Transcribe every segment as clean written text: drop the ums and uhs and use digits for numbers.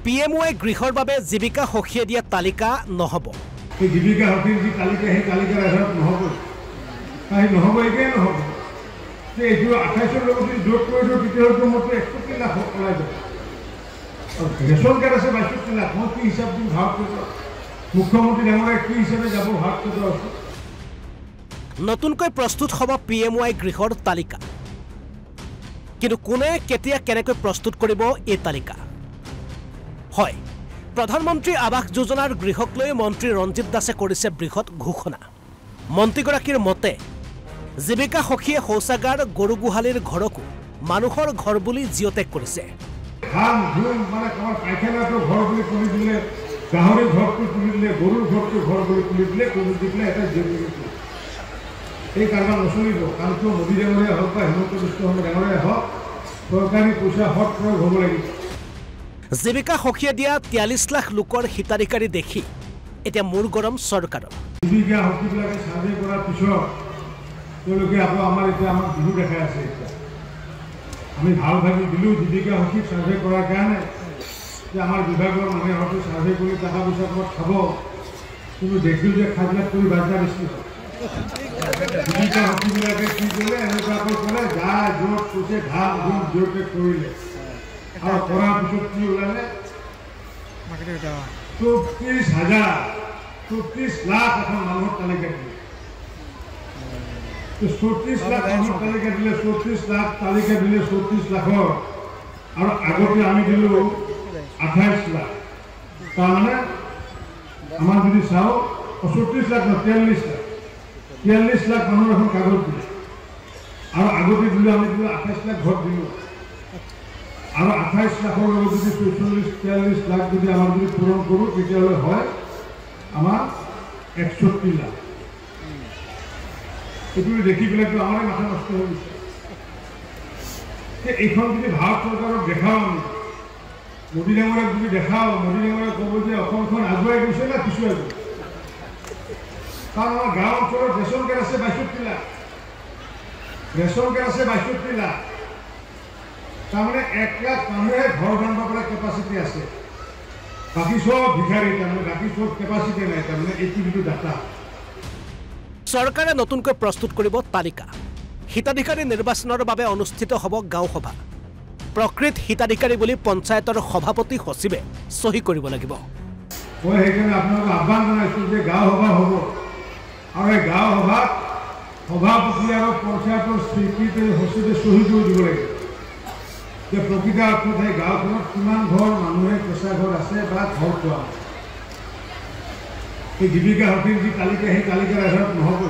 PMY গৃহৰ বাবে জীৱিকা সখিয়ে দিয়া তালিকা নহব। এই জীৱিকা সখিৰ যি তালিকা সেই তালিকাৰ আধাৰত নহব। তাই নহব একে নহব। যে এইটো 28 লগত যদি যোগ কৰি দিওঁ তেতিয়াহ'লে মতে 61 লাখ ওলাই যাব। ৰেচন কাৰ্ড আছে 62 লাখ। মই কি হিচাপ দিম ভাৱ কৰিব। মুখ্যমন্ত্ৰী ডাঙৰে কি হিচাপে যাব ভাৱ কৰিব। নতুনকৈ প্ৰস্তুত হ'ব PMY গৃহৰ তালিকা। কিন্তু কোনে কেতিয়া কেনেকৈ প্ৰস্তুত কৰিব এই তালিকা? হয়, প্ৰধানমন্ত্ৰী আৱাস যোজনাৰ গৃহক লৈ মন্ত্ৰী ৰঞ্জিত দাসে কৰিছে বৃহৎ ঘোষণা। মন্ত্ৰীগৰাকীৰ মতে জীৱিকা সখীয়ে শৌচাগাৰ গৰু গোহালিৰ ঘৰকো মানুহৰ ঘৰ বুলি জিঅ'টেক কৰিছে। গাহৰি ঘৰটো তুলি দিলে, গৰুৰ ঘৰটো ঘৰ বুলি তুলি দিলে, তুলি দি পেলাই এটা জিঅ'টেক। এই কাৰবাৰ নচলিব। কাৰণ কিয় মোদী ডাঙৰে হওক বা হিমন্ত বিশ্ব শৰ্মা ডাঙৰে হওক, চৰকাৰী পইচা সৎ প্ৰয়োগ হ'ব লাগিব। জীৱিকা সখীয়ে দিয়া 43 লাখ লোকৰ হিতাধিকাৰী দেখি এতিয়া মূৰ গৰম চৰকাৰৰ। জীৱিকা সখীবিলাকে চাৰ্ভে কৰাৰ পিছত তেওঁলোকে আকৌ আমাৰ বিহু দেখাই আছে। এতিয়া আমি ভাল ভাবি দিলোঁ জীৱিকা সখীক চাৰ্ভে কৰাৰ কাৰণে যে আমাৰ বিভাগৰ মানুহে হয়তো চাৰ্ভে কৰি টকা পইচা ক'ত খাব, কিন্তু দেখিলোঁ যে খাবিলাক কৰি বাজা বেছি হয়। জীৱিকা সখীবিলাকে কি কৰিলে, এনেকুৱাকৈ ক'লে যা য'ত কৈছে ধান ধুম জিঅ'টেক কৰিলে। আৰু কৰাৰ পিছত কি ওলালে 34 লাখ এখন মানুহৰ তালিকা দিলে। 34 লাখ মানুহৰ তালিকা দিলে, 34 লাখ তালিকা দিলে 34 লাখৰ। আৰু আগতে আমি দিলোঁ 28 লাখ। তাৰমানে আমাৰ যদি চাওঁ 34 লাখ ন 43 লাখ মানুহৰ এখন কাগজ দিলে। আৰু আগতে দিলোঁ আমি দিলোঁ 28 লাখ ভোট দিলোঁ। আৰু 28 লাখৰ লগত যদি 43 লাখ যদি আমাৰ যদি পূৰণ কৰোঁ তেতিয়াহ'লে হয় আমাৰ 61 লাখ। এইটো দেখি পেলাইতো আমাৰে মাথা নষ্ট হৈ গৈছে। এইখন যদি ভাৰত চৰকাৰক দেখাওঁ, আমি মোদী ডাঙৰক যদি দেখাওঁ, মোদী ডাঙৰে ক'ব যে অসমখন আগুৱাই গৈছে না পিছুৱাই গৈছে। কাৰণ আমাৰ গাঁও অঞ্চলত ৰেচন কাৰ্ড আছে 62 লাখ। ৰেচন কাৰ্ড আছে 62 লাখ। তাৰমানে 1 লাখ মানুহে ঘৰ বান্ধিব পৰা কেপাচিটি আছে। বাকী চব ভিখাৰী, তাৰমানে বাকী চব কেপাচিটি নাই। তাৰমানে এইটো যিটো ডাটা চৰকাৰে নতুনকৈ প্ৰস্তুত কৰিব তালিকা। হিতাধিকাৰী নিৰ্বাচনৰ বাবে অনুষ্ঠিত হ'ব গাঁও সভা। প্ৰকৃত হিতাধিকাৰী বুলি পঞ্চায়তৰ সভাপতি সচিবে চহী কৰিব লাগিব। মই সেইকাৰণে আপোনালোকক আহ্বান জনাইছোঁ যে গাঁও সভা হ'ব। আৰু এই গাঁও সভাত সভাপতি আৰু পঞ্চায়তৰ স্বীকৃতি সচিবে চহী কৰি দিব লাগিব যে প্ৰকৃত অৰ্থত সেই গাঁওখনত কিমান ঘৰ মানুহে কেঁচা ঘৰ আছে বা ঘৰ পোৱা। এই জীৱিকা সখীৰ যি তালিকা সেই তালিকাৰ আধাৰত নহ'ব।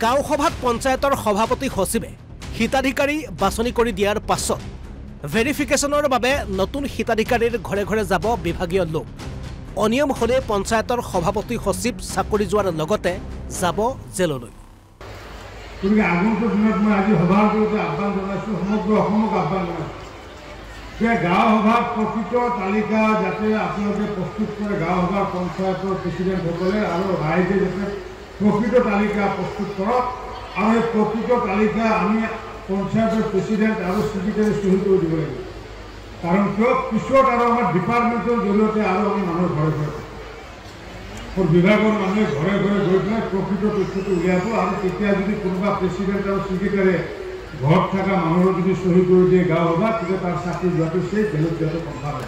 গাঁও সভাত পঞ্চায়তৰ সভাপতি সচিবে হিতাধিকাৰী বাছনি কৰি দিয়াৰ পাছত ভেৰিফিকেশ্যনৰ বাবে নতুন হিতাধিকাৰীৰ ঘৰে ঘৰে যাব বিভাগীয় লোক। অনিয়ম হ'লে পঞ্চায়তৰ সভাপতি সচিব চাকৰি যোৱাৰ লগতে যাব জেললৈ। গতিকে আগন্তুক দিনত মই আজি সভাৰ জৰিয়তে আহ্বান জনাইছোঁ, সমগ্ৰ অসমক আহ্বান জনাইছোঁ যে গাঁও সভাৰ প্ৰকৃত তালিকা যাতে আপোনালোকে প্ৰস্তুত কৰে। গাঁও সভাৰ পঞ্চায়তৰ প্ৰেচিডেণ্টসকলে আৰু ৰাইজে যাতে প্ৰকৃত তালিকা প্ৰস্তুত কৰক। আৰু এই প্ৰকৃত তালিকা আমি পঞ্চায়তৰ প্ৰেচিডেণ্ট আৰু ছেক্ৰেটাৰী চহী কৰি দিব লাগিব। কাৰণ কিয় পিছত আৰু আমাৰ ডিপাৰ্টমেণ্টৰ জৰিয়তে আৰু আমি মানুহৰ ঘৰে ঘৰে বিভাগৰ মানুহে ঘৰে ঘৰে গৈ পেলাই প্ৰকৃত তথ্যটো উলিয়াব। আৰু তেতিয়া যদি কোনোবা প্ৰেচিডেণ্ট আৰু ছেক্ৰেটাৰীয়ে ঘৰত থকা মানুহৰ যদি চহী কৰি দিয়ে গাঁও সভা, তেতিয়া তাৰ চাকৰি যোৱাটো সেই বেলেগ যোৱাটো কথা হয়।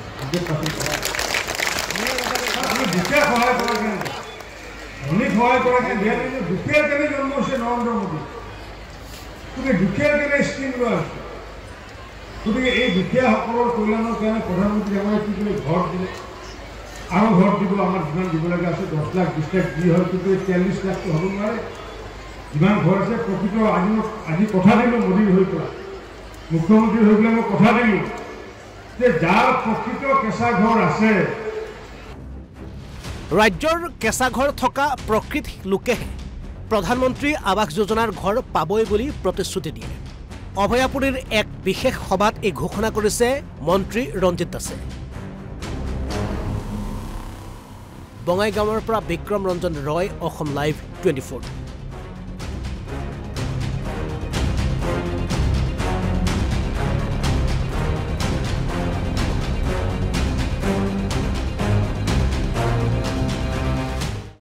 আমি দুখীয়া সহায় কৰা কাৰণে, ধনীক সহায় কৰা কাৰণে দিয়া নাই। দুখীয়াৰ কাৰণে জন্ম হৈছে নৰেন্দ্ৰ মোদী। গতিকে দুখীয়াৰ কাৰণে স্কিম লোৱা হৈছে। গতিকে এই দুখীয়াসকলৰ কল্যাণৰ কাৰণে প্ৰধানমন্ত্ৰী ডাঙৰে কি কৰি ঘৰ দিলে, আৰু ঘৰ দিব। আমাৰ যিমান দিব লগা আছে 10 লাখ 20 লাখ যি হয়, কিন্তু 43 লাখটো হ'ব নোৱাৰে। যিমান ঘৰ আছে প্ৰকৃত আজি কথা দিলোঁ মোদীৰ হৈ পেলাই, মুখ্যমন্ত্ৰী হৈ পেলাই মই কথা দিলোঁ যে যাৰ প্ৰকৃত কেঁচা ঘৰ আছে, ৰাজ্যৰ কেঁচা ঘৰ থকা প্ৰকৃত লোকেহে প্ৰধানমন্ত্ৰী আৱাস যোজনাৰ ঘৰ পাবই বুলি প্ৰতিশ্ৰুতি দিয়ে। অভয়াপুৰীৰ এক বিশেষ সভাত এই ঘোষণা কৰিছে মন্ত্ৰী ৰঞ্জিত দাসে। বঙাইগাঁৱৰ পৰা বিক্ৰম ৰঞ্জন ৰয়, অসম লাইভ 24।